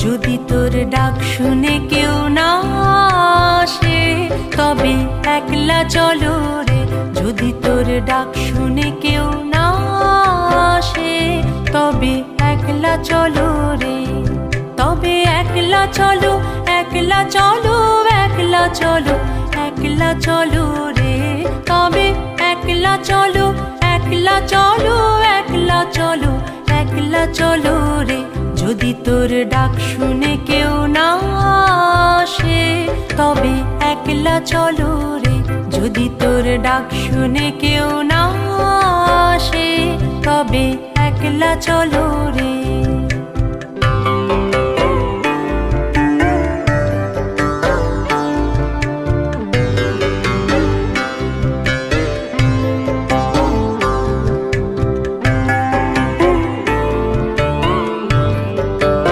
যদি তোর ডাক শুনে কেউ না আসে তবে একলা চলো রে। যদি তোর ডাক শুনে কেউ না আসে তবে একলা চলো রে। তবে একলা চলো, একলা চলো, একলা চলো, একলা চলো রে। তবে একলা চলো, একলা চলো, একলা চলো, একলা চলো রে। যদি তোর ডাক শুনে কেউ না আসে তবে একলা চলো রে। যদি তোর ডাক শুনে কেউ না আসে তবে একলা চলো রে।